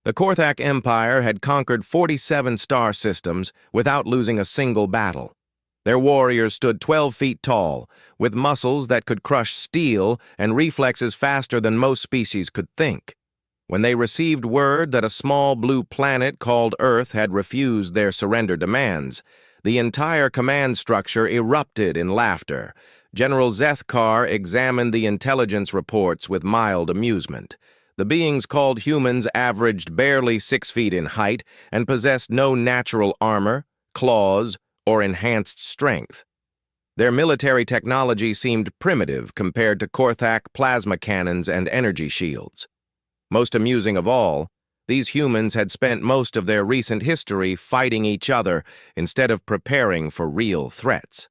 The Korthak Empire had conquered 47 star systems without losing a single battle. Their warriors stood 12 feet tall, with muscles that could crush steel and reflexes faster than most species could think. When they received word that a small blue planet called Earth had refused their surrender demands, the entire command structure erupted in laughter. General Zethkar examined the intelligence reports with mild amusement. The beings called humans averaged barely 6 feet in height and possessed no natural armor, claws, or enhanced strength. Their military technology seemed primitive compared to Korthak plasma cannons and energy shields. Most amusing of all, these humans had spent most of their recent history fighting each other instead of preparing for real threats.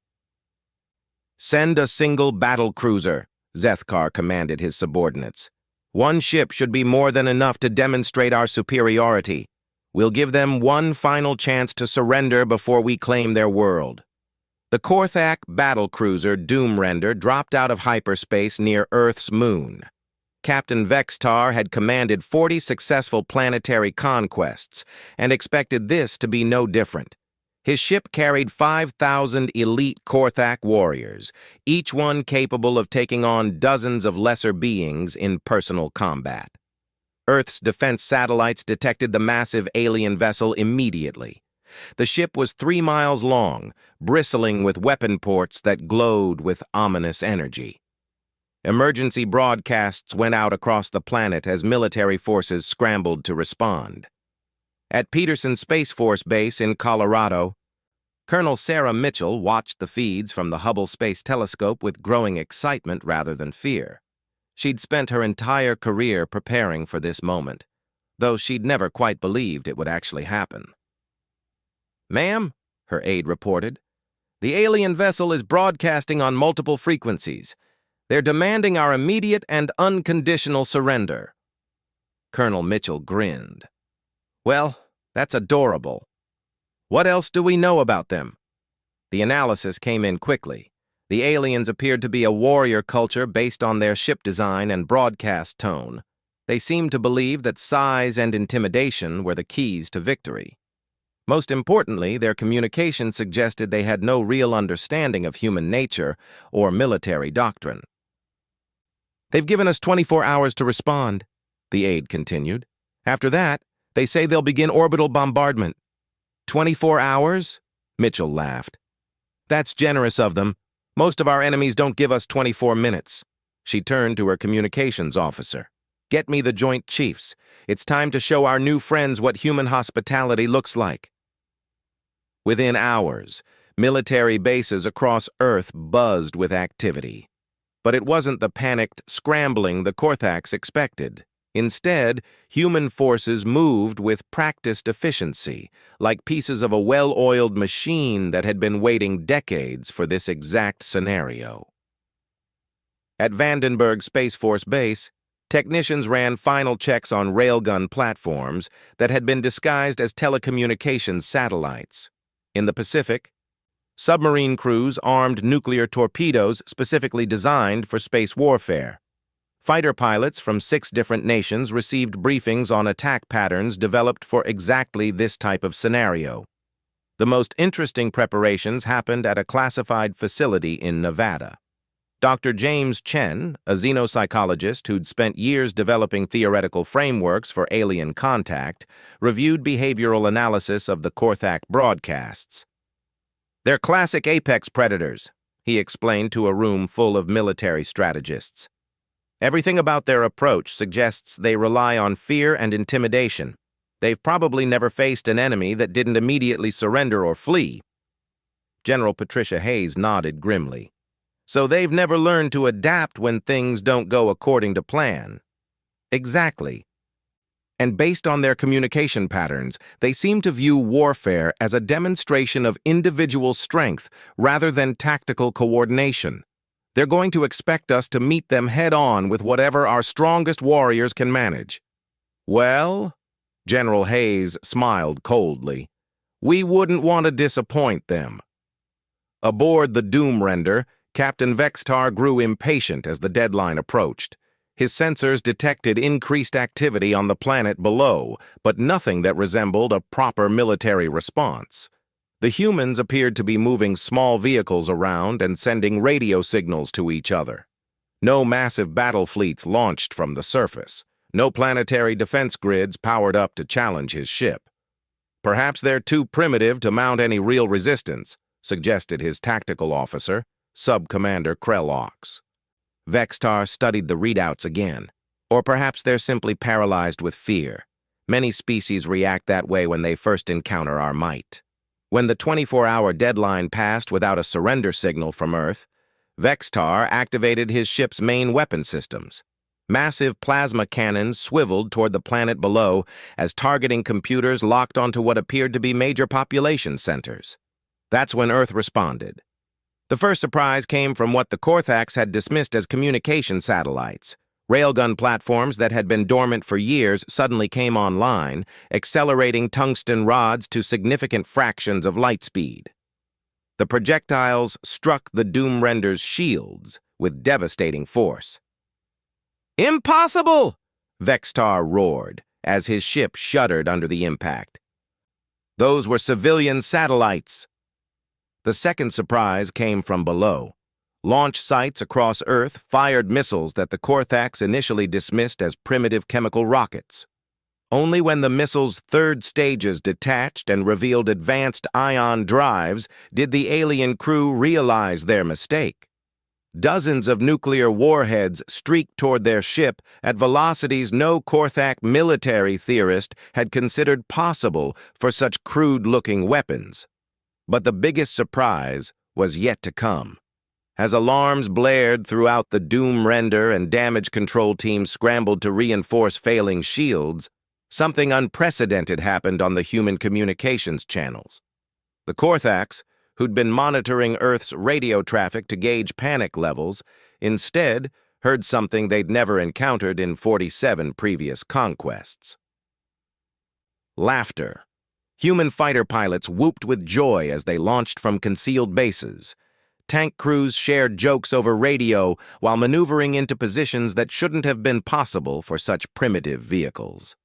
"Send a single battle cruiser," Zethkar commanded his subordinates. "One ship should be more than enough to demonstrate our superiority. We'll give them one final chance to surrender before we claim their world." The Korthak battlecruiser Doomrender dropped out of hyperspace near Earth's moon. Captain Vextar had commanded 40 successful planetary conquests and expected this to be no different. His ship carried 5,000 elite Korthak warriors, each one capable of taking on dozens of lesser beings in personal combat. Earth's defense satellites detected the massive alien vessel immediately. The ship was 3 miles long, bristling with weapon ports that glowed with ominous energy. Emergency broadcasts went out across the planet as military forces scrambled to respond. At Peterson Space Force Base in Colorado, Colonel Sarah Mitchell watched the feeds from the Hubble Space Telescope with growing excitement rather than fear. She'd spent her entire career preparing for this moment, though she'd never quite believed it would actually happen. "Ma'am," her aide reported, "the alien vessel is broadcasting on multiple frequencies. They're demanding our immediate and unconditional surrender." Colonel Mitchell grinned. "Well, that's adorable. What else do we know about them?" The analysis came in quickly. The aliens appeared to be a warrior culture based on their ship design and broadcast tone. They seemed to believe that size and intimidation were the keys to victory. Most importantly, their communication suggested they had no real understanding of human nature or military doctrine. "They've given us 24 hours to respond," the aide continued. "After that, they say they'll begin orbital bombardment." 24 hours? Mitchell laughed. "That's generous of them. Most of our enemies don't give us 24 minutes. She turned to her communications officer. "Get me the Joint Chiefs. It's time to show our new friends what human hospitality looks like." Within hours, military bases across Earth buzzed with activity. But it wasn't the panicked scrambling the Korthaks expected. Instead, human forces moved with practiced efficiency, like pieces of a well-oiled machine that had been waiting decades for this exact scenario. At Vandenberg Space Force Base, technicians ran final checks on railgun platforms that had been disguised as telecommunications satellites. In the Pacific, submarine crews armed nuclear torpedoes specifically designed for space warfare. Fighter pilots from 6 different nations received briefings on attack patterns developed for exactly this type of scenario. The most interesting preparations happened at a classified facility in Nevada. Dr. James Chen, a xenopsychologist who'd spent years developing theoretical frameworks for alien contact, reviewed behavioral analysis of the Korthak broadcasts. "They're classic apex predators," he explained to a room full of military strategists. "Everything about their approach suggests they rely on fear and intimidation. They've probably never faced an enemy that didn't immediately surrender or flee." General Patricia Hayes nodded grimly. "So they've never learned to adapt when things don't go according to plan." "Exactly. And based on their communication patterns, they seem to view warfare as a demonstration of individual strength rather than tactical coordination. They're going to expect us to meet them head-on with whatever our strongest warriors can manage." "Well," General Hayes smiled coldly, "we wouldn't want to disappoint them." Aboard the Doomrender, Captain Vextar grew impatient as the deadline approached. His sensors detected increased activity on the planet below, but nothing that resembled a proper military response. The humans appeared to be moving small vehicles around and sending radio signals to each other. No massive battle fleets launched from the surface. No planetary defense grids powered up to challenge his ship. "Perhaps they're too primitive to mount any real resistance," suggested his tactical officer, Sub-Commander Krell-Ox. Vextar studied the readouts again. "Or perhaps they're simply paralyzed with fear. Many species react that way when they first encounter our might." When the 24-hour deadline passed without a surrender signal from Earth, Vextar activated his ship's main weapon systems. Massive plasma cannons swiveled toward the planet below as targeting computers locked onto what appeared to be major population centers. That's when Earth responded. The first surprise came from what the Korthax had dismissed as communication satellites. Railgun platforms that had been dormant for years suddenly came online, accelerating tungsten rods to significant fractions of light speed. The projectiles struck the Doom Render's shields with devastating force. "Impossible!" Vextar roared as his ship shuddered under the impact. Those were civilian satellites. The second surprise came from below. Launch sites across Earth fired missiles that the Korthax initially dismissed as primitive chemical rockets. Only when the missile's third stages detached and revealed advanced ion drives did the alien crew realize their mistake. Dozens of nuclear warheads streaked toward their ship at velocities no Korthak military theorist had considered possible for such crude-looking weapons. But the biggest surprise was yet to come. As alarms blared throughout the Doom Render and damage control teams scrambled to reinforce failing shields, something unprecedented happened on the human communications channels. The Korthax, who'd been monitoring Earth's radio traffic to gauge panic levels, instead heard something they'd never encountered in 47 previous conquests. Laughter. Human fighter pilots whooped with joy as they launched from concealed bases. Tank crews shared jokes over radio while maneuvering into positions that shouldn't have been possible for such primitive vehicles.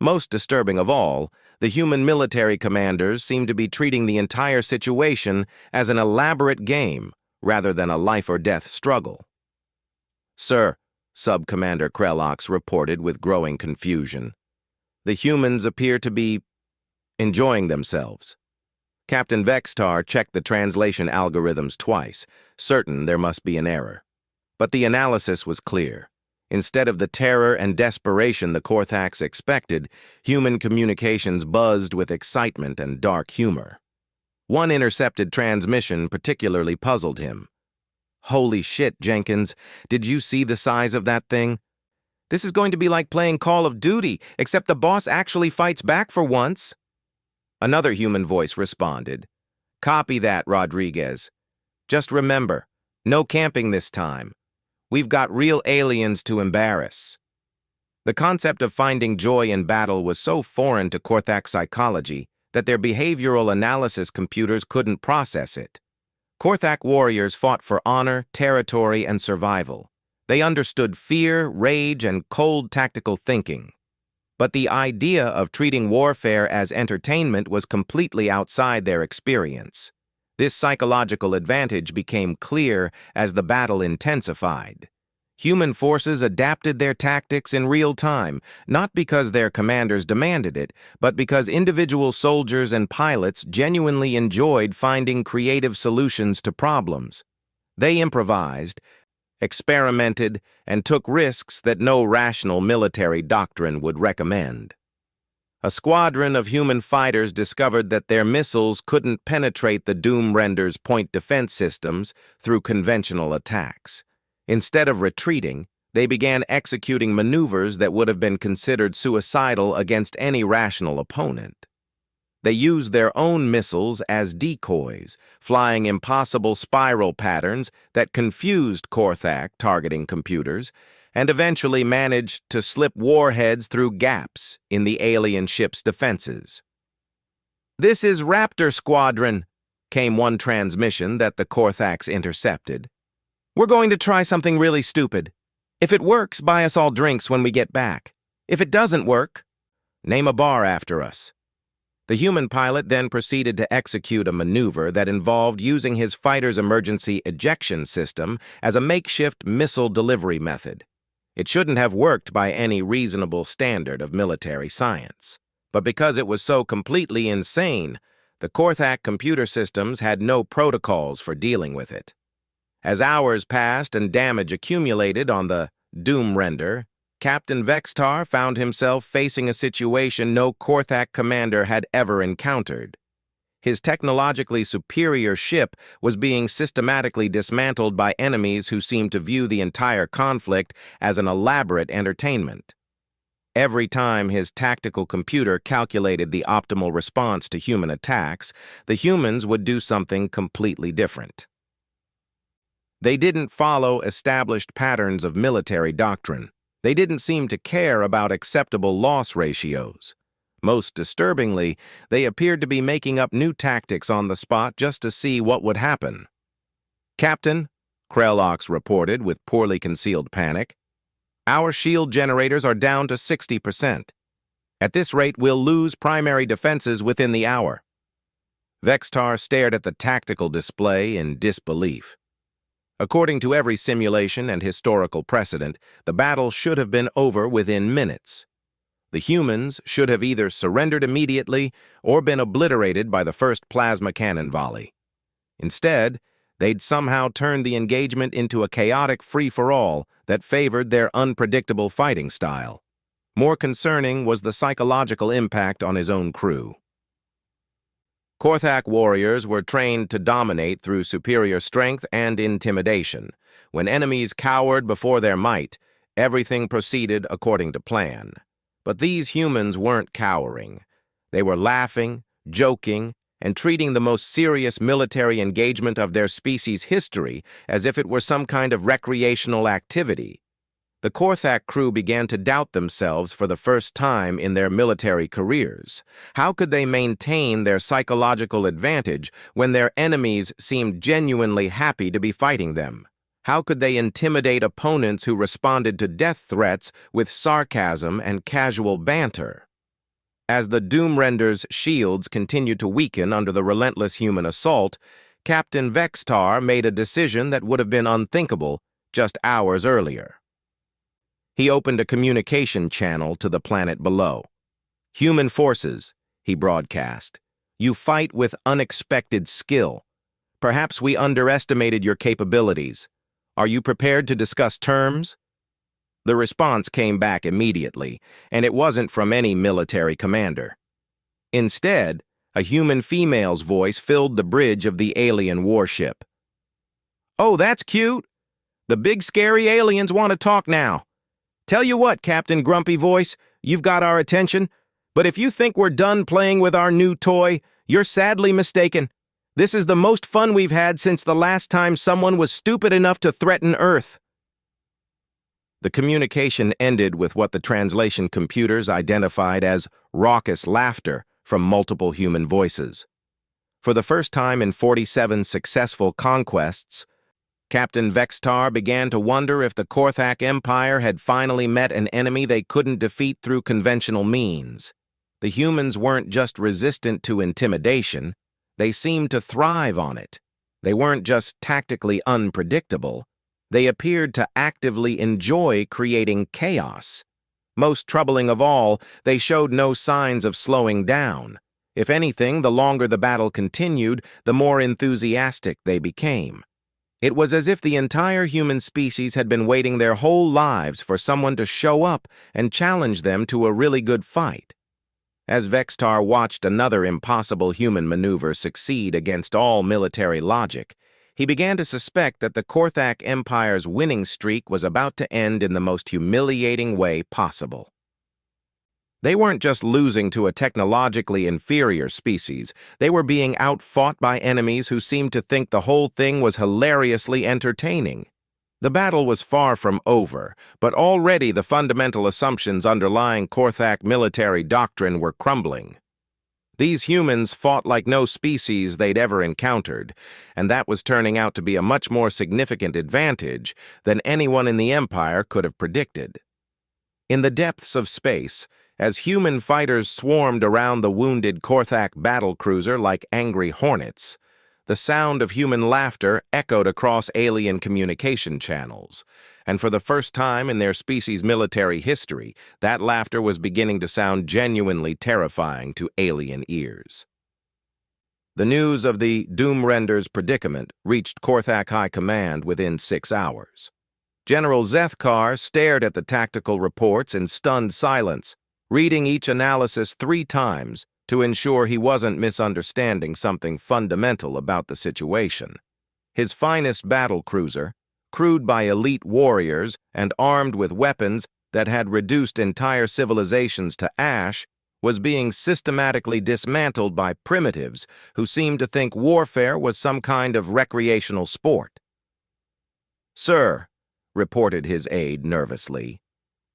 Most disturbing of all, the human military commanders seemed to be treating the entire situation as an elaborate game rather than a life-or-death struggle. "Sir," Sub-Commander Krell-Ox reported with growing confusion, "the humans appear to be enjoying themselves." Captain Vextar checked the translation algorithms twice, certain there must be an error. But the analysis was clear. Instead of the terror and desperation the Korthax expected, human communications buzzed with excitement and dark humor. One intercepted transmission particularly puzzled him. "Holy shit, Jenkins, did you see the size of that thing? This is going to be like playing Call of Duty, except the boss actually fights back for once." Another human voice responded. "Copy that, Rodriguez. Just remember, no camping this time. We've got real aliens to embarrass." The concept of finding joy in battle was so foreign to Korthak psychology that their behavioral analysis computers couldn't process it. Korthak warriors fought for honor, territory, and survival. They understood fear, rage, and cold tactical thinking. But the idea of treating warfare as entertainment was completely outside their experience. This psychological advantage became clear as the battle intensified. Human forces adapted their tactics in real time, not because their commanders demanded it, but because individual soldiers and pilots genuinely enjoyed finding creative solutions to problems. They improvised, experimented, and took risks that no rational military doctrine would recommend. A squadron of human fighters discovered that their missiles couldn't penetrate the Doom Render's point defense systems through conventional attacks. Instead of retreating, they began executing maneuvers that would have been considered suicidal against any rational opponent. They used their own missiles as decoys, flying impossible spiral patterns that confused Korthak targeting computers, and eventually managed to slip warheads through gaps in the alien ship's defenses. "This is Raptor Squadron," came one transmission that the Korthax intercepted. "We're going to try something really stupid. If it works, buy us all drinks when we get back. If it doesn't work, name a bar after us." The human pilot then proceeded to execute a maneuver that involved using his fighter's emergency ejection system as a makeshift missile delivery method. It shouldn't have worked by any reasonable standard of military science. But because it was so completely insane, the Korthak computer systems had no protocols for dealing with it. As hours passed and damage accumulated on the Doom Render, Captain Vextar found himself facing a situation no Korthak commander had ever encountered. His technologically superior ship was being systematically dismantled by enemies who seemed to view the entire conflict as an elaborate entertainment. Every time his tactical computer calculated the optimal response to human attacks, the humans would do something completely different. They didn't follow established patterns of military doctrine. They didn't seem to care about acceptable loss ratios. Most disturbingly, they appeared to be making up new tactics on the spot just to see what would happen. "Captain," Krellox reported with poorly concealed panic, "our shield generators are down to 60%. At this rate, we'll lose primary defenses within the hour." Vextar stared at the tactical display in disbelief. According to every simulation and historical precedent, the battle should have been over within minutes. The humans should have either surrendered immediately or been obliterated by the first plasma cannon volley. Instead, they'd somehow turned the engagement into a chaotic free-for-all that favored their unpredictable fighting style. More concerning was the psychological impact on his own crew. Korthak warriors were trained to dominate through superior strength and intimidation. When enemies cowered before their might, everything proceeded according to plan. But these humans weren't cowering. They were laughing, joking, and treating the most serious military engagement of their species' history as if it were some kind of recreational activity. The Korthak crew began to doubt themselves for the first time in their military careers. How could they maintain their psychological advantage when their enemies seemed genuinely happy to be fighting them? How could they intimidate opponents who responded to death threats with sarcasm and casual banter? As the Doom Render's shields continued to weaken under the relentless human assault, Captain Vextar made a decision that would have been unthinkable just hours earlier. He opened a communication channel to the planet below. "Human forces," he broadcast. "You fight with unexpected skill. Perhaps we underestimated your capabilities. Are you prepared to discuss terms?" The response came back immediately, and it wasn't from any military commander. Instead, a human female's voice filled the bridge of the alien warship. "Oh, that's cute. The big scary aliens want to talk now. Tell you what, Captain Grumpy Voice, you've got our attention, but if you think we're done playing with our new toy, you're sadly mistaken. This is the most fun we've had since the last time someone was stupid enough to threaten Earth." The communication ended with what the translation computers identified as raucous laughter from multiple human voices. For the first time in 47 successful conquests, Captain Vextar began to wonder if the Korthak Empire had finally met an enemy they couldn't defeat through conventional means. The humans weren't just resistant to intimidation, they seemed to thrive on it. They weren't just tactically unpredictable, they appeared to actively enjoy creating chaos. Most troubling of all, they showed no signs of slowing down. If anything, the longer the battle continued, the more enthusiastic they became. It was as if the entire human species had been waiting their whole lives for someone to show up and challenge them to a really good fight. As Vextar watched another impossible human maneuver succeed against all military logic, he began to suspect that the Korthak Empire's winning streak was about to end in the most humiliating way possible. They weren't just losing to a technologically inferior species, they were being outfought by enemies who seemed to think the whole thing was hilariously entertaining. The battle was far from over, but already the fundamental assumptions underlying Korthak military doctrine were crumbling. These humans fought like no species they'd ever encountered, and that was turning out to be a much more significant advantage than anyone in the Empire could have predicted. In the depths of space, as human fighters swarmed around the wounded Korthak battlecruiser like angry hornets, the sound of human laughter echoed across alien communication channels, and for the first time in their species' military history, that laughter was beginning to sound genuinely terrifying to alien ears. The news of the Doomrender's predicament reached Korthak High Command within 6 hours. General Zethkar stared at the tactical reports in stunned silence, reading each analysis 3 times to ensure he wasn't misunderstanding something fundamental about the situation. His finest battlecruiser, crewed by elite warriors and armed with weapons that had reduced entire civilizations to ash, was being systematically dismantled by primitives who seemed to think warfare was some kind of recreational sport. "Sir," reported his aide nervously,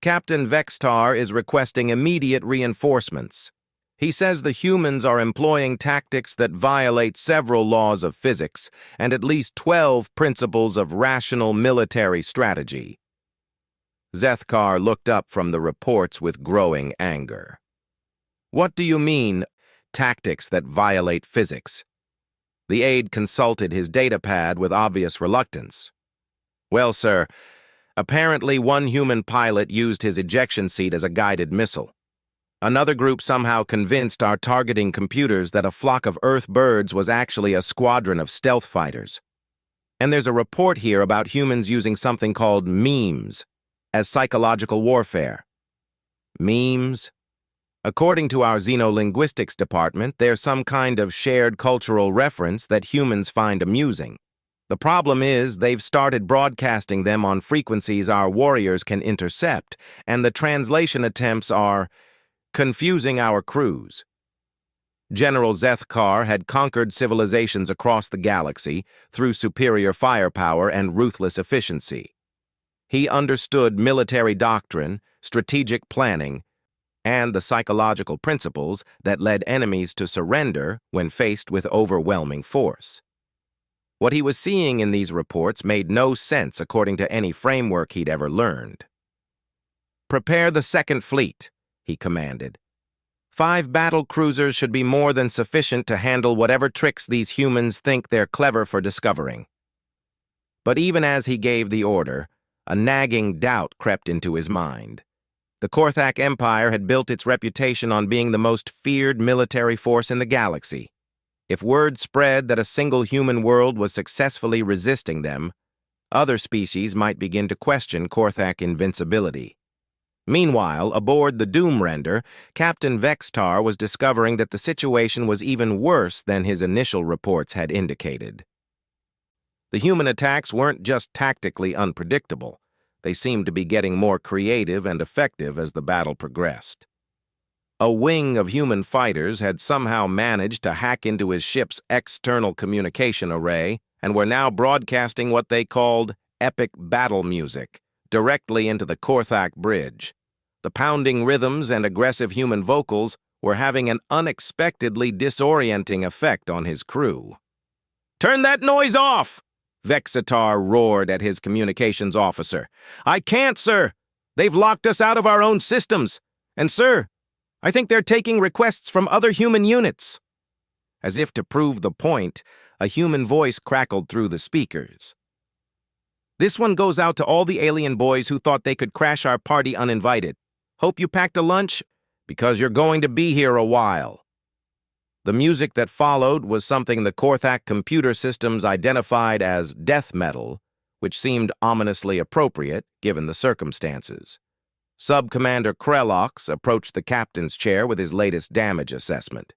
"Captain Vextar is requesting immediate reinforcements. He says the humans are employing tactics that violate several laws of physics and at least 12 principles of rational military strategy." Zethkar looked up from the reports with growing anger. "What do you mean, tactics that violate physics?" The aide consulted his datapad with obvious reluctance. "Well, sir, apparently one human pilot used his ejection seat as a guided missile. Another group somehow convinced our targeting computers that a flock of Earth birds was actually a squadron of stealth fighters. And there's a report here about humans using something called memes as psychological warfare." Memes? According to our xenolinguistics department, they're some kind of shared cultural reference that humans find amusing. The problem is they've started broadcasting them on frequencies our warriors can intercept, and the translation attempts are confusing our crews. General Zethkar had conquered civilizations across the galaxy through superior firepower and ruthless efficiency. He understood military doctrine, strategic planning, and the psychological principles that led enemies to surrender when faced with overwhelming force. What he was seeing in these reports made no sense according to any framework he'd ever learned. "Prepare the Second Fleet," he commanded. 5 battle cruisers should be more than sufficient to handle whatever tricks these humans think they're clever for discovering. But even as he gave the order, a nagging doubt crept into his mind. The Korthak Empire had built its reputation on being the most feared military force in the galaxy. If word spread that a single human world was successfully resisting them, other species might begin to question Korthak invincibility. Meanwhile, aboard the Doomrender, Captain Vextar was discovering that the situation was even worse than his initial reports had indicated. The human attacks weren't just tactically unpredictable. They seemed to be getting more creative and effective as the battle progressed. A wing of human fighters had somehow managed to hack into his ship's external communication array and were now broadcasting what they called epic battle music directly into the Korthak bridge. The pounding rhythms and aggressive human vocals were having an unexpectedly disorienting effect on his crew. "Turn that noise off!" Vexitar roared at his communications officer. "I can't, sir. They've locked us out of our own systems. And, sir, I think they're taking requests from other human units." As if to prove the point, a human voice crackled through the speakers. "This one goes out to all the alien boys who thought they could crash our party uninvited. Hope you packed a lunch, because you're going to be here a while." The music that followed was something the Korthak computer systems identified as death metal, which seemed ominously appropriate given the circumstances. Sub-Commander Krellox approached the captain's chair with his latest damage assessment.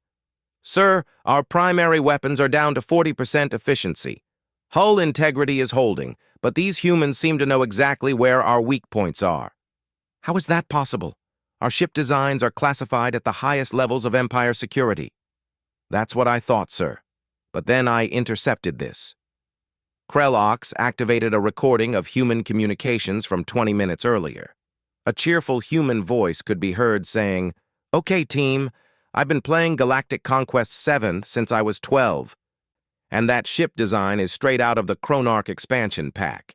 "Sir, our primary weapons are down to 40% efficiency. Hull integrity is holding, but these humans seem to know exactly where our weak points are." "How is that possible? Our ship designs are classified at the highest levels of Empire security." "That's what I thought, sir. But then I intercepted this." Krellox activated a recording of human communications from 20 minutes earlier. A cheerful human voice could be heard saying, "Okay, team, I've been playing Galactic Conquest 7 since I was 12, and that ship design is straight out of the Chronarch expansion pack.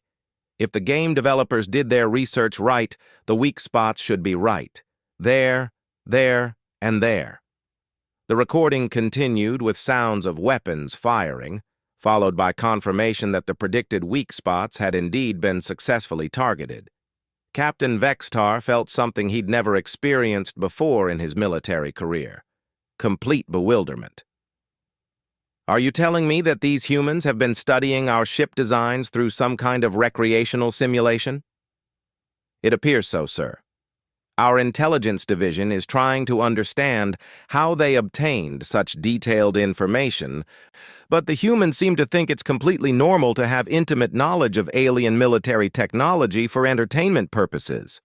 If the game developers did their research right, the weak spots should be right. There, and there. The recording continued with sounds of weapons firing, followed by confirmation that the predicted weak spots had indeed been successfully targeted. Captain Vextar felt something he'd never experienced before in his military career: complete bewilderment. Are you telling me that these humans have been studying our ship designs through some kind of recreational simulation? It appears so, sir. Our intelligence division is trying to understand how they obtained such detailed information, but the humans seem to think it's completely normal to have intimate knowledge of alien military technology for entertainment purposes.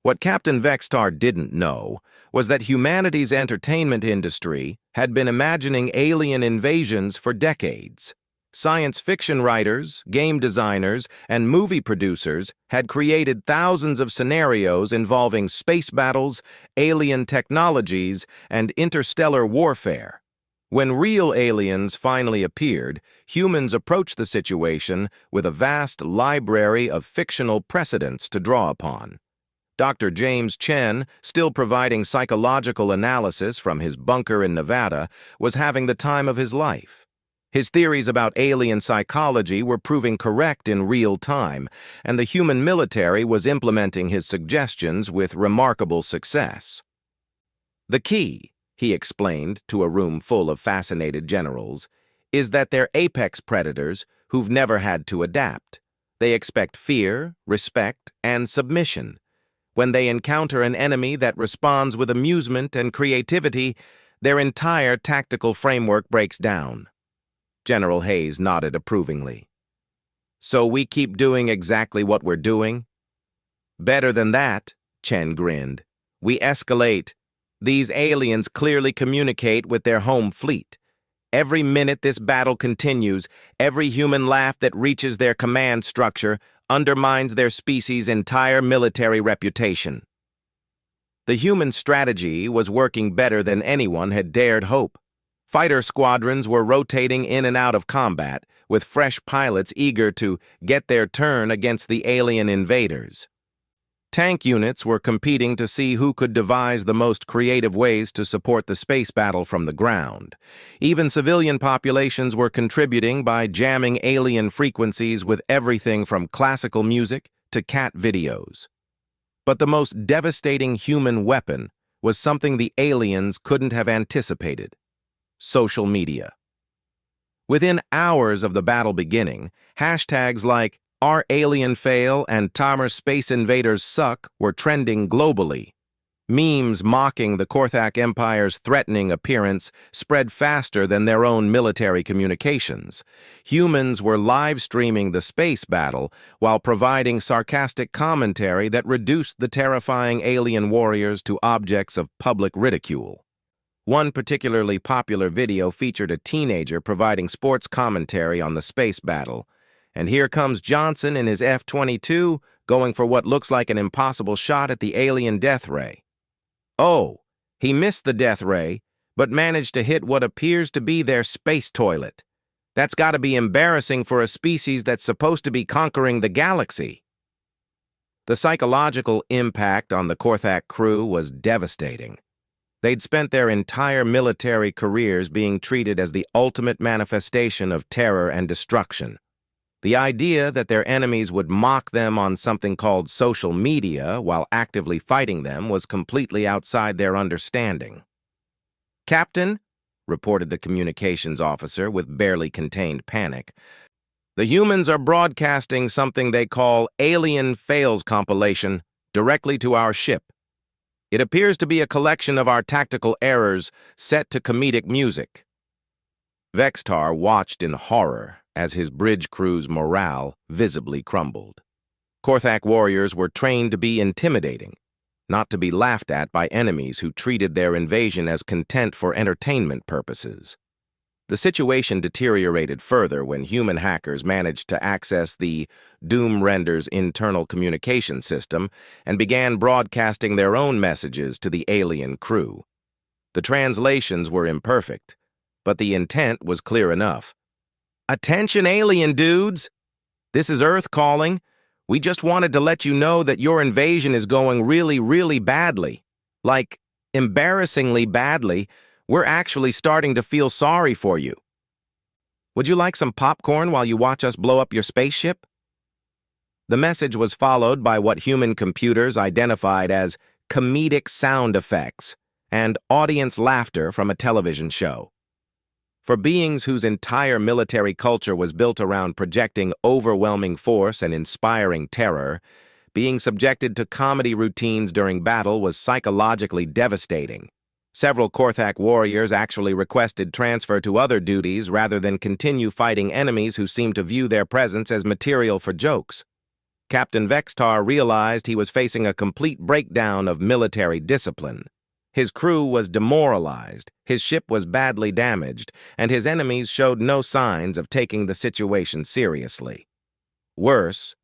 What Captain Vextar didn't know was that humanity's entertainment industry had been imagining alien invasions for decades. Science fiction writers, game designers, and movie producers had created thousands of scenarios involving space battles, alien technologies, and interstellar warfare. When real aliens finally appeared, humans approached the situation with a vast library of fictional precedents to draw upon. Dr. James Chen, still providing psychological analysis from his bunker in Nevada, was having the time of his life. His theories about alien psychology were proving correct in real time, and the human military was implementing his suggestions with remarkable success. The key, he explained to a room full of fascinated generals, is that they're apex predators who've never had to adapt. They expect fear, respect, and submission. When they encounter an enemy that responds with amusement and creativity, their entire tactical framework breaks down. General Hayes nodded approvingly. So we keep doing exactly what we're doing? Better than that, Chen grinned. We escalate. These aliens clearly communicate with their home fleet. Every minute this battle continues, every human laugh that reaches their command structure undermines their species' entire military reputation. The human strategy was working better than anyone had dared hope. Fighter squadrons were rotating in and out of combat, with fresh pilots eager to get their turn against the alien invaders. Tank units were competing to see who could devise the most creative ways to support the space battle from the ground. Even civilian populations were contributing by jamming alien frequencies with everything from classical music to cat videos. But the most devastating human weapon was something the aliens couldn't have anticipated: social media. Within hours of the battle beginning, hashtags like "Our Alien Fail" and "Timer Space Invaders Suck" were trending globally. Memes mocking the Korthak Empire's threatening appearance spread faster than their own military communications. Humans were live-streaming the space battle while providing sarcastic commentary that reduced the terrifying alien warriors to objects of public ridicule. One particularly popular video featured a teenager providing sports commentary on the space battle. And here comes Johnson in his F-22, going for what looks like an impossible shot at the alien death ray. Oh, he missed the death ray, but managed to hit what appears to be their space toilet. That's got to be embarrassing for a species that's supposed to be conquering the galaxy. The psychological impact on the Korthak crew was devastating. They'd spent their entire military careers being treated as the ultimate manifestation of terror and destruction. The idea that their enemies would mock them on something called social media while actively fighting them was completely outside their understanding. "Captain," reported the communications officer with barely contained panic, "the humans are broadcasting something they call Alien Fails Compilation directly to our ship. It appears to be a collection of our tactical errors set to comedic music." Vextar watched in horror as his bridge crew's morale visibly crumbled. Korthak warriors were trained to be intimidating, not to be laughed at by enemies who treated their invasion as content for entertainment purposes. The situation deteriorated further when human hackers managed to access the Doom Render's internal communication system and began broadcasting their own messages to the alien crew. The translations were imperfect, but the intent was clear enough. "Attention, alien dudes! This is Earth calling. We just wanted to let you know that your invasion is going really, really badly. Like, embarrassingly badly. We're actually starting to feel sorry for you. Would you like some popcorn while you watch us blow up your spaceship?" The message was followed by what human computers identified as comedic sound effects and audience laughter from a television show. For beings whose entire military culture was built around projecting overwhelming force and inspiring terror, being subjected to comedy routines during battle was psychologically devastating. Several Korthak warriors actually requested transfer to other duties rather than continue fighting enemies who seemed to view their presence as material for jokes. Captain Vextar realized he was facing a complete breakdown of military discipline. His crew was demoralized, his ship was badly damaged, and his enemies showed no signs of taking the situation seriously. Worse,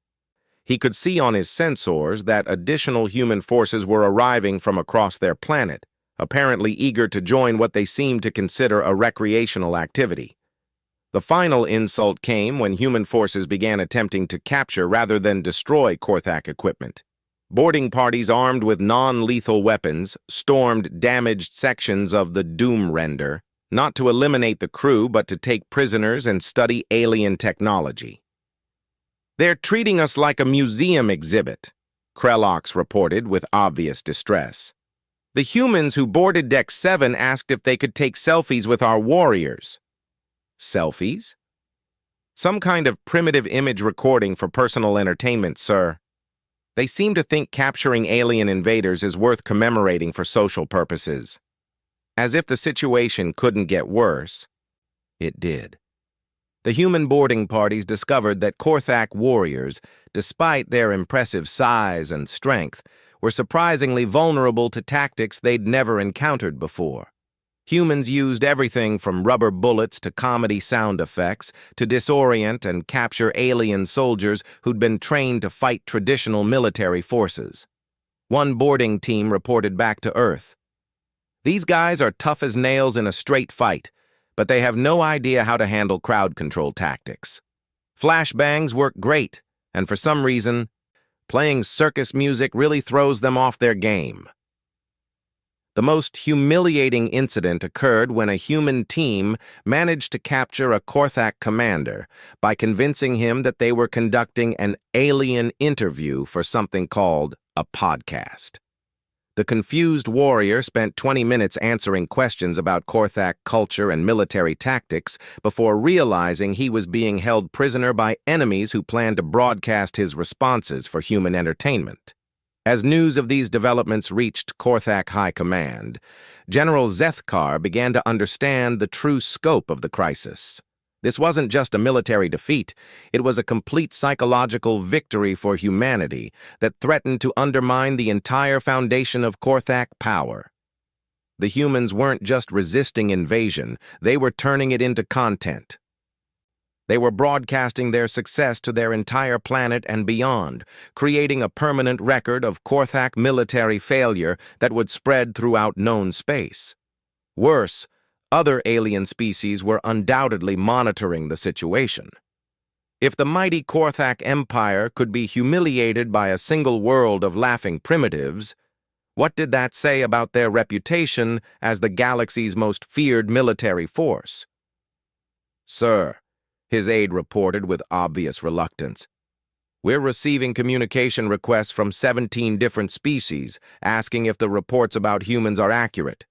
he could see on his sensors that additional human forces were arriving from across their planet, apparently eager to join what they seemed to consider a recreational activity. The final insult came when human forces began attempting to capture rather than destroy Korthak equipment. Boarding parties armed with non-lethal weapons stormed damaged sections of the Doom Render, not to eliminate the crew but to take prisoners and study alien technology. "They're treating us like a museum exhibit," Krellox reported with obvious distress. "The humans who boarded Deck 7 asked if they could take selfies with our warriors." Selfies? Some kind of primitive image recording for personal entertainment, sir. They seem to think capturing alien invaders is worth commemorating for social purposes. As if the situation couldn't get worse, it did. The human boarding parties discovered that Korthak warriors, despite their impressive size and strength, were surprisingly vulnerable to tactics they'd never encountered before. Humans used everything from rubber bullets to comedy sound effects to disorient and capture alien soldiers who'd been trained to fight traditional military forces. One boarding team reported back to Earth. "These guys are tough as nails in a straight fight, but they have no idea how to handle crowd control tactics. Flashbangs work great, and for some reason, playing circus music really throws them off their game." The most humiliating incident occurred when a human team managed to capture a Korthak commander by convincing him that they were conducting an alien interview for something called a podcast. The confused warrior spent 20 minutes answering questions about Korthak culture and military tactics before realizing he was being held prisoner by enemies who planned to broadcast his responses for human entertainment. As news of these developments reached Korthak High Command, General Zethkar began to understand the true scope of the crisis. This wasn't just a military defeat, it was a complete psychological victory for humanity that threatened to undermine the entire foundation of Korthak power. The humans weren't just resisting invasion, they were turning it into content. They were broadcasting their success to their entire planet and beyond, creating a permanent record of Korthak military failure that would spread throughout known space. Worse, other alien species were undoubtedly monitoring the situation. If the mighty Korthak Empire could be humiliated by a single world of laughing primitives, what did that say about their reputation as the galaxy's most feared military force? "Sir," his aide reported with obvious reluctance, "we're receiving communication requests from 17 different species asking if the reports about humans are accurate."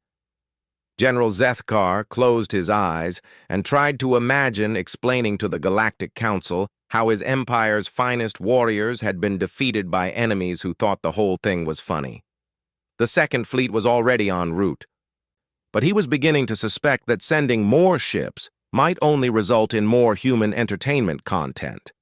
General Zethkar closed his eyes and tried to imagine explaining to the Galactic Council how his empire's finest warriors had been defeated by enemies who thought the whole thing was funny. The Second Fleet was already en route, but he was beginning to suspect that sending more ships might only result in more human entertainment content.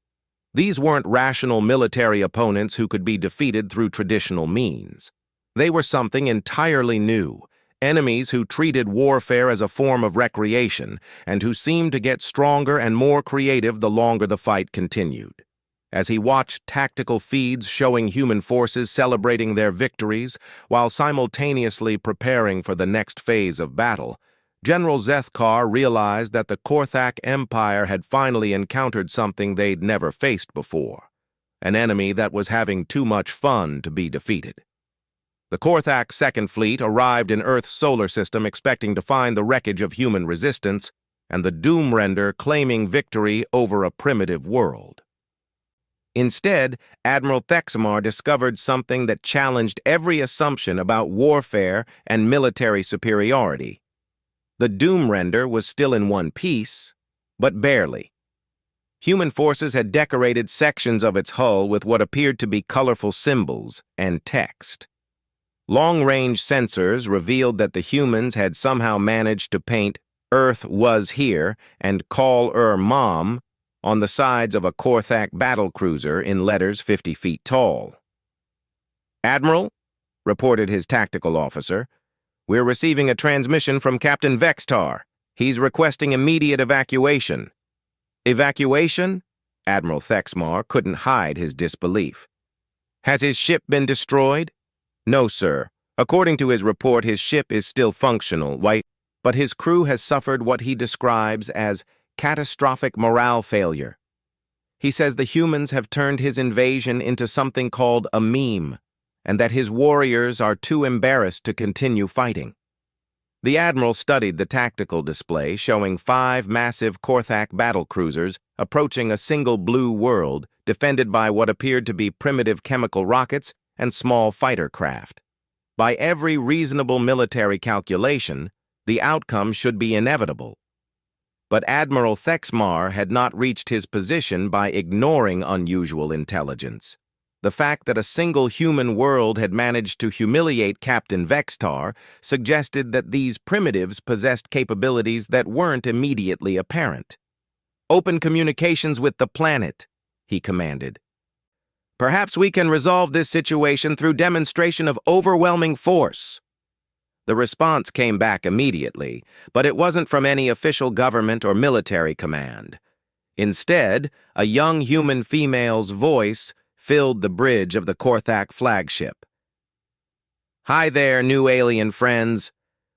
These weren't rational military opponents who could be defeated through traditional means. They were something entirely new, enemies who treated warfare as a form of recreation and who seemed to get stronger and more creative the longer the fight continued. as he watched tactical feeds showing human forces celebrating their victories while simultaneously preparing for the next phase of battle. General Zethkar realized that the Korthak Empire had finally encountered something they'd never faced before, an enemy that was having too much fun to be defeated. The Korthak Second Fleet arrived in Earth's solar system expecting to find the wreckage of human resistance and the Doomrender claiming victory over a primitive world. Instead, Admiral Thexamar discovered something that challenged every assumption about warfare and military superiority. The Doomrender was still in one piece, but barely. Human forces had decorated sections of its hull with what appeared to be colorful symbols and text. Long-range sensors revealed that the humans had somehow managed to paint "Earth was here" and "Call Mom" on the sides of a Korthak battlecruiser in letters 50 feet tall. "Admiral," reported his tactical officer, "we're receiving a transmission from Captain Vextar. He's requesting immediate evacuation." "Evacuation?" Admiral Thexmar couldn't hide his disbelief. "Has his ship been destroyed?" "No, sir. According to his report, his ship is still functional, but his crew has suffered what he describes as catastrophic morale failure. He says the humans have turned his invasion into something called a meme, and that his warriors are too embarrassed to continue fighting." The Admiral studied the tactical display showing 5 massive Korthak battlecruisers approaching a single blue world defended by what appeared to be primitive chemical rockets and small fighter craft. By every reasonable military calculation, the outcome should be inevitable. But Admiral Thexmar had not reached his position by ignoring unusual intelligence. The fact that a single human world had managed to humiliate Captain Vextar suggested that these primitives possessed capabilities that weren't immediately apparent. "Open communications with the planet," he commanded. "Perhaps we can resolve this situation through demonstration of overwhelming force." The response came back immediately, but it wasn't from any official government or military command. Instead, a young human female's voice filled the bridge of the Korthak flagship. "Hi there, new alien friends.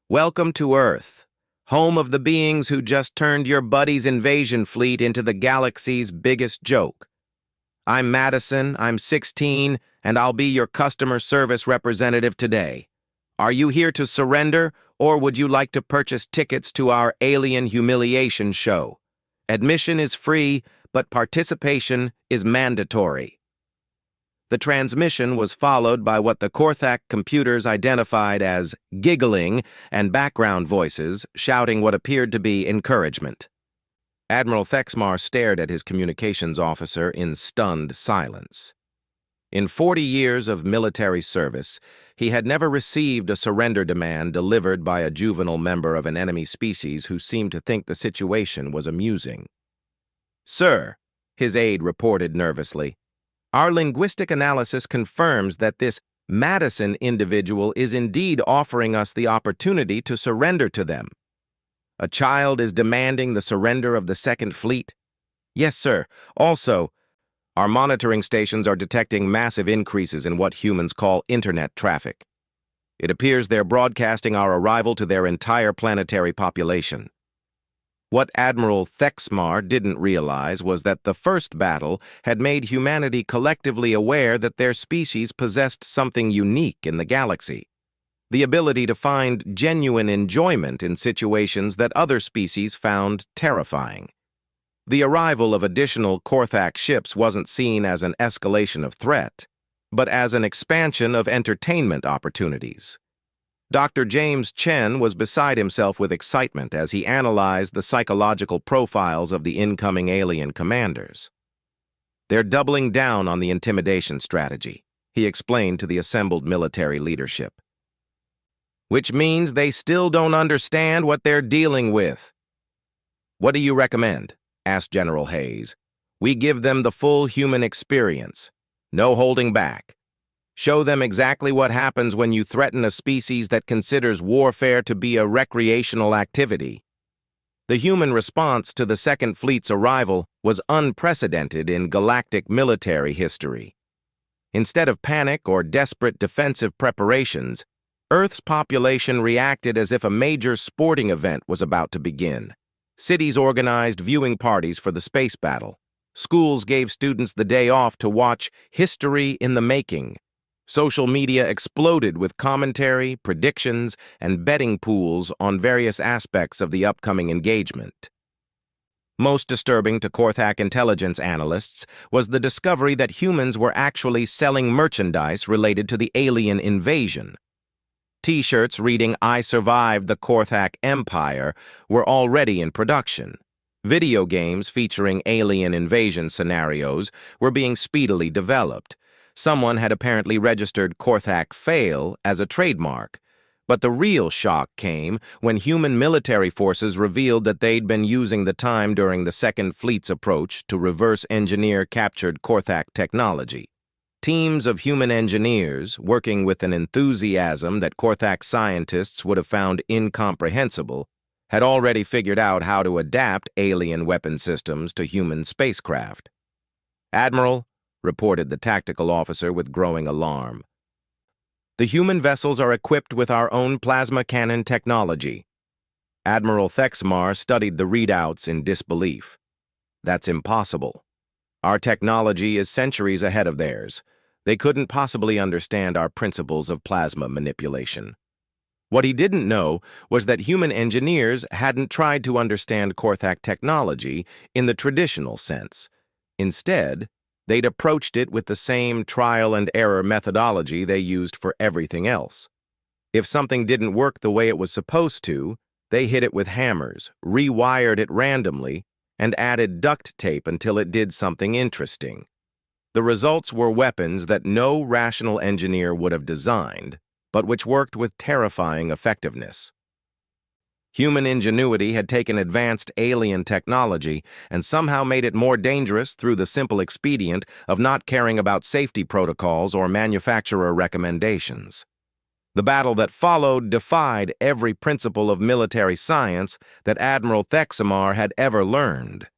Welcome to Earth, home of the beings who just turned your buddy's invasion fleet into the galaxy's biggest joke. I'm Madison, I'm 16, and I'll be your customer service representative today. Are you here to surrender, or would you like to purchase tickets to our alien humiliation show? Admission is free, but participation is mandatory." The transmission was followed by what the Korthak computers identified as giggling and background voices shouting what appeared to be encouragement. Admiral Thexmar stared at his communications officer in stunned silence. In 40 years of military service, he had never received a surrender demand delivered by a juvenile member of an enemy species who seemed to think the situation was amusing. "Sir," his aide reported nervously, "our linguistic analysis confirms that this Madison individual is indeed offering us the opportunity to surrender to them. A child is demanding the surrender of the Second Fleet?" "Yes, sir. Also, our monitoring stations are detecting massive increases in what humans call internet traffic. It appears they're broadcasting our arrival to their entire planetary population." What Admiral Thexmar didn't realize was that the first battle had made humanity collectively aware that their species possessed something unique in the galaxy: the ability to find genuine enjoyment in situations that other species found terrifying. The arrival of additional Korthak ships wasn't seen as an escalation of threat, but as an expansion of entertainment opportunities. Dr. James Chen was beside himself with excitement as he analyzed the psychological profiles of the incoming alien commanders. "They're doubling down on the intimidation strategy," he explained to the assembled military leadership. "Which means they still don't understand what they're dealing with." "What do you recommend?" asked General Hayes. "We give them the full human experience. No holding back. Show them exactly what happens when you threaten a species that considers warfare to be a recreational activity." The human response to the Second Fleet's arrival was unprecedented in galactic military history. Instead of panic or desperate defensive preparations, Earth's population reacted as if a major sporting event was about to begin. Cities organized viewing parties for the space battle. Schools gave students the day off to watch history in the making. Social media exploded with commentary, predictions, and betting pools on various aspects of the upcoming engagement. Most disturbing to Korthak intelligence analysts was the discovery that humans were actually selling merchandise related to the alien invasion. T-shirts reading "I survived the Korthak Empire" were already in production. Video games featuring alien invasion scenarios were being speedily developed. Someone had apparently registered Korthak Fail as a trademark. But the real shock came when human military forces revealed that they'd been using the time during the Second Fleet's approach to reverse engineer captured Korthak technology. Teams of human engineers, working with an enthusiasm that Korthak scientists would have found incomprehensible, had already figured out how to adapt alien weapon systems to human spacecraft. "Admiral," reported the tactical officer with growing alarm, "the human vessels are equipped with our own plasma cannon technology." Admiral Thexmar studied the readouts in disbelief. "That's impossible. Our technology is centuries ahead of theirs. They couldn't possibly understand our principles of plasma manipulation." What he didn't know was that human engineers hadn't tried to understand Korthak technology in the traditional sense. Instead, they'd approached it with the same trial-and-error methodology they used for everything else. If something didn't work the way it was supposed to, they hit it with hammers, rewired it randomly, and added duct tape until it did something interesting. The results were weapons that no rational engineer would have designed, but which worked with terrifying effectiveness. Human ingenuity had taken advanced alien technology and somehow made it more dangerous through the simple expedient of not caring about safety protocols or manufacturer recommendations. The battle that followed defied every principle of military science that Admiral Thexmar had ever learned.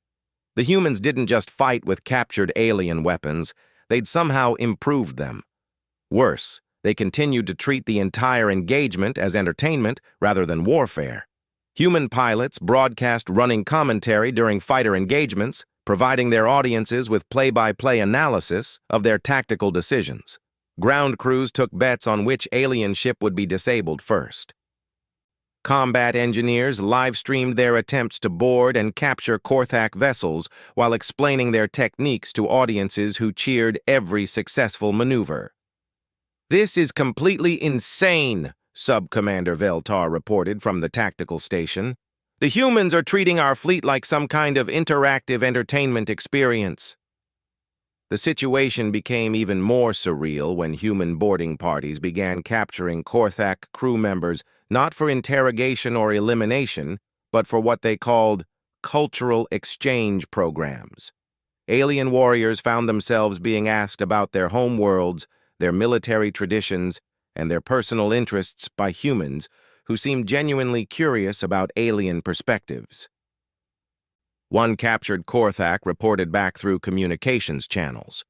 The humans didn't just fight with captured alien weapons, they'd somehow improved them. Worse, they continued to treat the entire engagement as entertainment rather than warfare. Human pilots broadcast running commentary during fighter engagements, providing their audiences with play-by-play analysis of their tactical decisions. Ground crews took bets on which alien ship would be disabled first. Combat engineers live-streamed their attempts to board and capture Korthak vessels while explaining their techniques to audiences who cheered every successful maneuver. "This is completely insane," Sub-Commander Veltar reported from the tactical station. "The humans are treating our fleet like some kind of interactive entertainment experience." The situation became even more surreal when human boarding parties began capturing Korthak crew members not for interrogation or elimination, but for what they called cultural exchange programs. Alien warriors found themselves being asked about their home worlds, their military traditions, and their personal interests by humans who seemed genuinely curious about alien perspectives. One captured Korthak reported back through communications channels.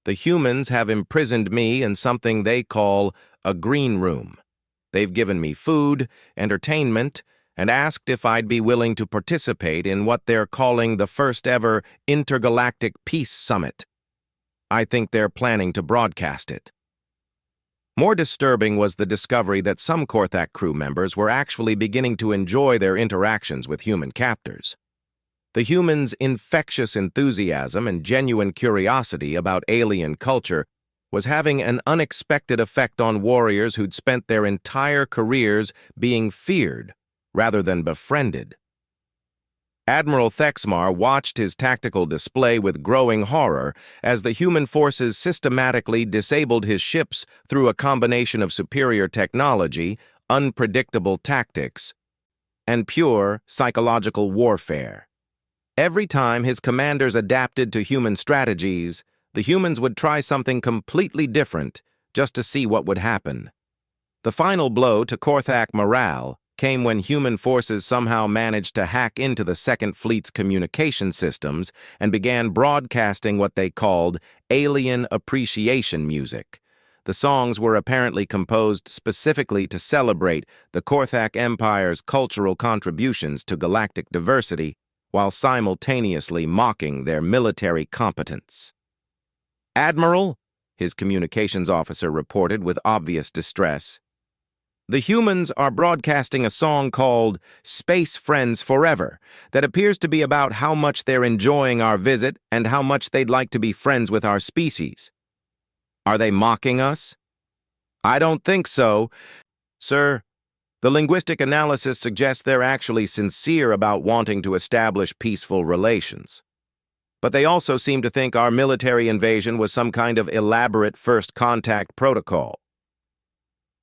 "The humans have imprisoned me in something they call a green room. They've given me food, entertainment, and asked if I'd be willing to participate in what they're calling the first ever Intergalactic Peace Summit. I think they're planning to broadcast it." More disturbing was the discovery that some Korthak crew members were actually beginning to enjoy their interactions with human captors. The humans' infectious enthusiasm and genuine curiosity about alien culture was having an unexpected effect on warriors who'd spent their entire careers being feared rather than befriended. Admiral Thexmar watched his tactical display with growing horror as the human forces systematically disabled his ships through a combination of superior technology, unpredictable tactics, and pure psychological warfare. Every time his commanders adapted to human strategies, the humans would try something completely different just to see what would happen. The final blow to Korthak morale came when human forces somehow managed to hack into the Second Fleet's communication systems and began broadcasting what they called alien appreciation music. The songs were apparently composed specifically to celebrate the Korthak Empire's cultural contributions to galactic diversity while simultaneously mocking their military competence. "Admiral," his communications officer reported with obvious distress, "the humans are broadcasting a song called Space Friends Forever that appears to be about how much they're enjoying our visit and how much they'd like to be friends with our species. Are they mocking us?" "I don't think so, sir. The linguistic analysis suggests they're actually sincere about wanting to establish peaceful relations. But they also seem to think our military invasion was some kind of elaborate first contact protocol."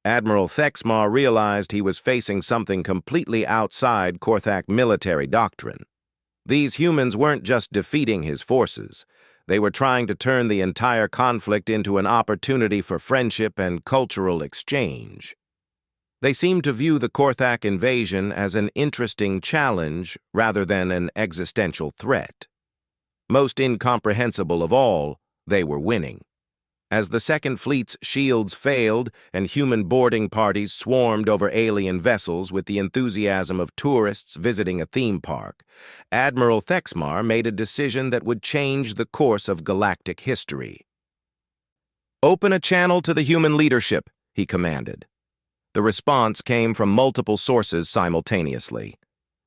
Admiral Thexmar realized he was facing something completely outside Korthak military doctrine. These humans weren't just defeating his forces. They were trying to turn the entire conflict into an opportunity for friendship and cultural exchange. They seemed to view the Korthak invasion as an interesting challenge rather than an existential threat. Most incomprehensible of all, they were winning. As the Second Fleet's shields failed and human boarding parties swarmed over alien vessels with the enthusiasm of tourists visiting a theme park, Admiral Thexmar made a decision that would change the course of galactic history. "Open a channel to the human leadership," he commanded. The response came from multiple sources simultaneously.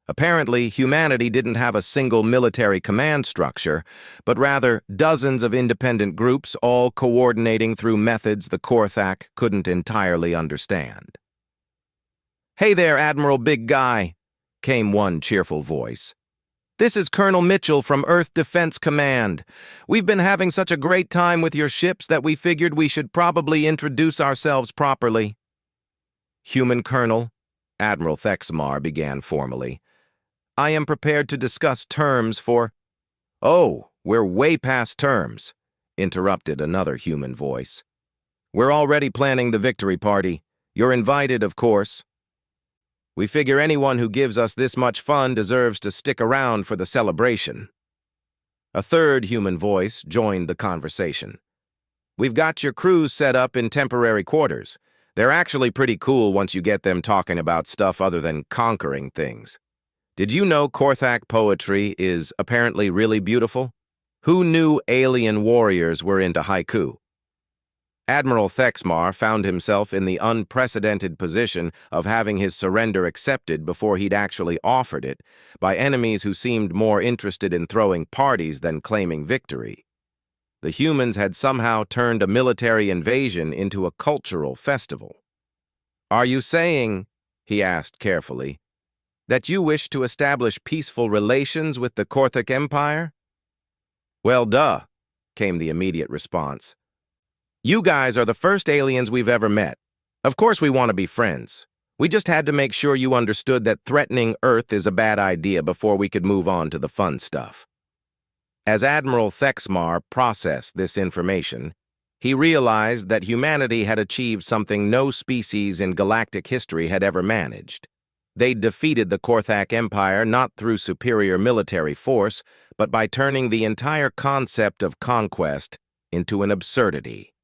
Apparently, humanity didn't have a single military command structure, but rather dozens of independent groups all coordinating through methods the Korthak couldn't entirely understand. "Hey there, Admiral Big Guy," came one cheerful voice. "This is Colonel Mitchell from Earth Defense Command. We've been having such a great time with your ships that we figured we should probably introduce ourselves properly." "Human Colonel," Admiral Thexmar began formally, "I am prepared to discuss terms for—" "Oh, we're way past terms," interrupted another human voice. "We're already planning the victory party. You're invited, of course. We figure anyone who gives us this much fun deserves to stick around for the celebration." A third human voice joined the conversation. "We've got your crews set up in temporary quarters. They're actually pretty cool once you get them talking about stuff other than conquering things. Did you know Korthak poetry is apparently really beautiful? Who knew alien warriors were into haiku?" Admiral Thexmar found himself in the unprecedented position of having his surrender accepted before he'd actually offered it, by enemies who seemed more interested in throwing parties than claiming victory. The humans had somehow turned a military invasion into a cultural festival. "Are you saying," he asked carefully, "that you wish to establish peaceful relations with the Korthak Empire?" "Well, duh," came the immediate response. "You guys are the first aliens we've ever met. Of course we want to be friends. We just had to make sure you understood that threatening Earth is a bad idea before we could move on to the fun stuff." As Admiral Thexmar processed this information, he realized that humanity had achieved something no species in galactic history had ever managed. They'd defeated the Korthak Empire not through superior military force, but by turning the entire concept of conquest into an absurdity.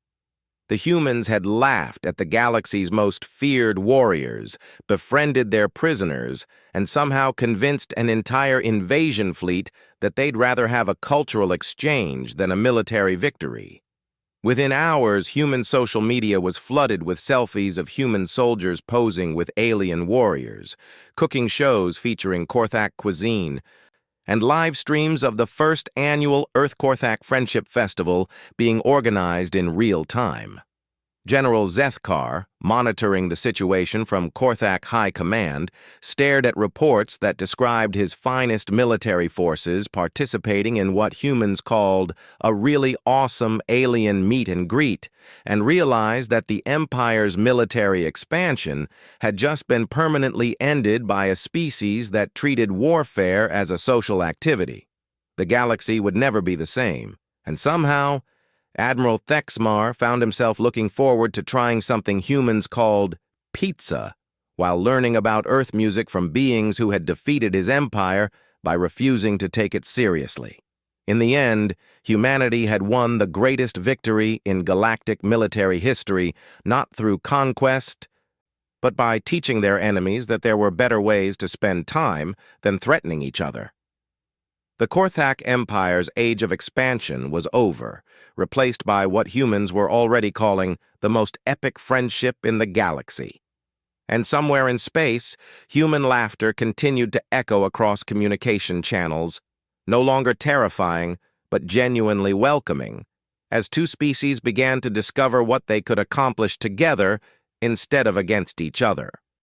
The humans had laughed at the galaxy's most feared warriors, befriended their prisoners, and somehow convinced an entire invasion fleet that they'd rather have a cultural exchange than a military victory. Within hours, human social media was flooded with selfies of human soldiers posing with alien warriors, cooking shows featuring Korthak cuisine, and live streams of the first annual Earth-Korthak Friendship Festival being organized in real time. General Zethkar, monitoring the situation from Korthak High Command, stared at reports that described his finest military forces participating in what humans called a really awesome alien meet and greet, and realized that the Empire's military expansion had just been permanently ended by a species that treated warfare as a social activity. The galaxy would never be the same, and somehow Admiral Thexmar found himself looking forward to trying something humans called pizza while learning about Earth music from beings who had defeated his empire by refusing to take it seriously. In the end, humanity had won the greatest victory in galactic military history, not through conquest, but by teaching their enemies that there were better ways to spend time than threatening each other. The Korthak Empire's age of expansion was over, replaced by what humans were already calling the most epic friendship in the galaxy. And somewhere in space, human laughter continued to echo across communication channels, no longer terrifying, but genuinely welcoming, as two species began to discover what they could accomplish together instead of against each other.